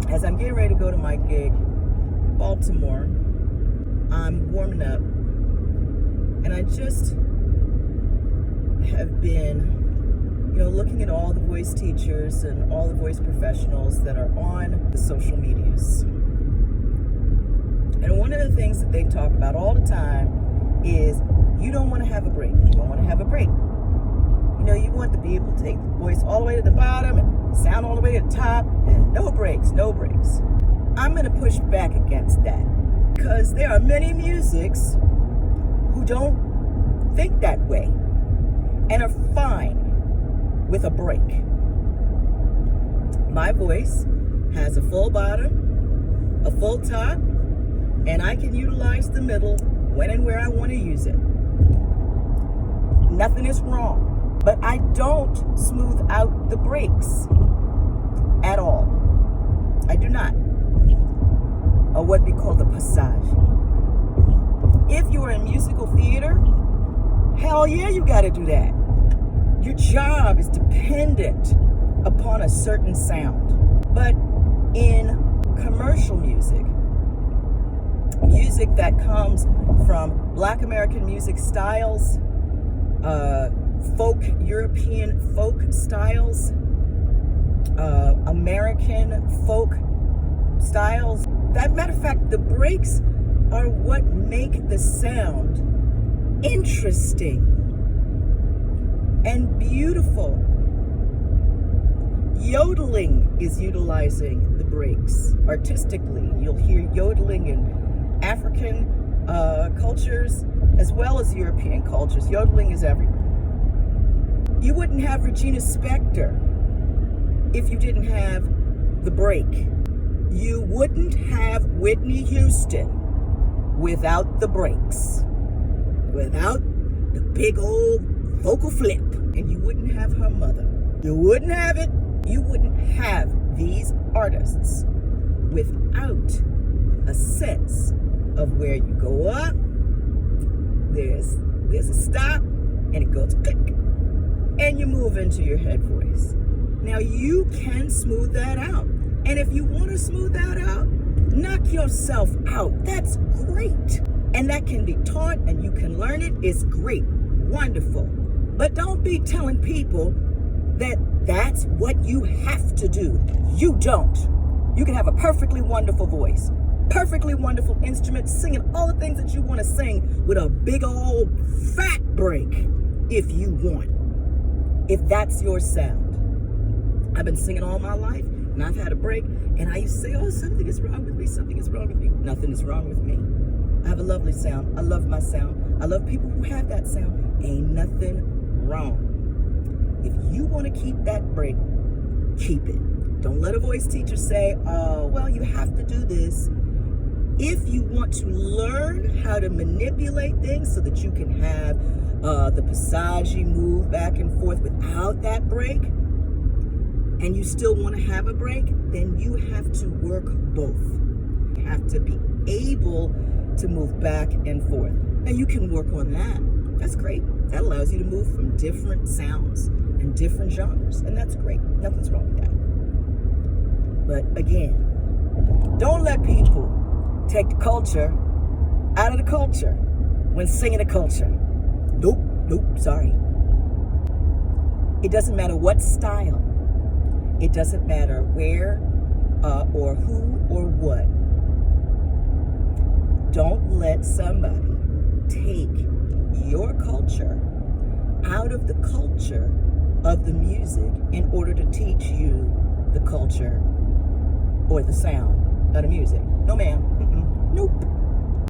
as I'm getting ready to go to my gig in Baltimore, I'm warming up, and I just have been, looking at all the voice teachers and all the voice professionals that are on the social medias. And one of the things that they talk about all the time is you don't want to have a break. You don't want to have a break. You want to be able to take the voice all the way to the bottom and sound all the way to the top, and no breaks, no breaks. I'm going to push back against that because there are many musics who don't think that way and are fine with a break. My voice has a full bottom, a full top, and I can utilize the middle when and where I want to use it. Nothing is wrong, but I don't smooth out the breaks at all. I do not. Or what we call the passage. If you are in musical theater, hell yeah, you got to do that. Your job is dependent upon a certain sound. But in commercial music that comes from Black American music styles, European folk styles, American folk styles. That matter of fact, the breaks are what make the sound interesting and beautiful. Yodeling is utilizing the breaks artistically. You'll hear yodeling in African cultures as well as European cultures. Yodeling is everywhere. You wouldn't have Regina Spektor if you didn't have the break. You wouldn't have Whitney Houston without the breaks, without the big old vocal flip. And you wouldn't have her mother. You wouldn't have it. You wouldn't have these artists without a sense of where you go up, there's a stop, and it goes click, and you move into your head voice. Now you can smooth that out. And if you want to smooth that out, knock yourself out. That's great. And that can be taught and you can learn it. It's great. Wonderful. But don't be telling people that that's what you have to do. You don't. You can have a perfectly wonderful voice, perfectly wonderful instrument, singing all the things that you want to sing with a big old fat break if you want. If that's your sound. I've been singing all my life and I've had a break and I used to say, oh, something is wrong with me. Something is wrong with me. Nothing is wrong with me. I have a lovely sound. I love my sound. I love people who have that sound. Ain't nothing wrong. If you want to keep that break, keep it. Don't let a voice teacher say, oh, well, you have to do this. If you want to learn how to manipulate things so that you can have the passage move back and forth without that break, and you still want to have a break, then you have to work both. You have to be able to move back and forth. And you can work on that. That's great. That allows you to move from different sounds and different genres. And that's great. Nothing's wrong with that. But again, don't let people take the culture out of the culture when singing the culture. Nope, sorry. It doesn't matter what style. It doesn't matter where or who or what. Don't let somebody take your culture out of the culture of the music in order to teach you the culture or the sound of the music. No, ma'am. Nope.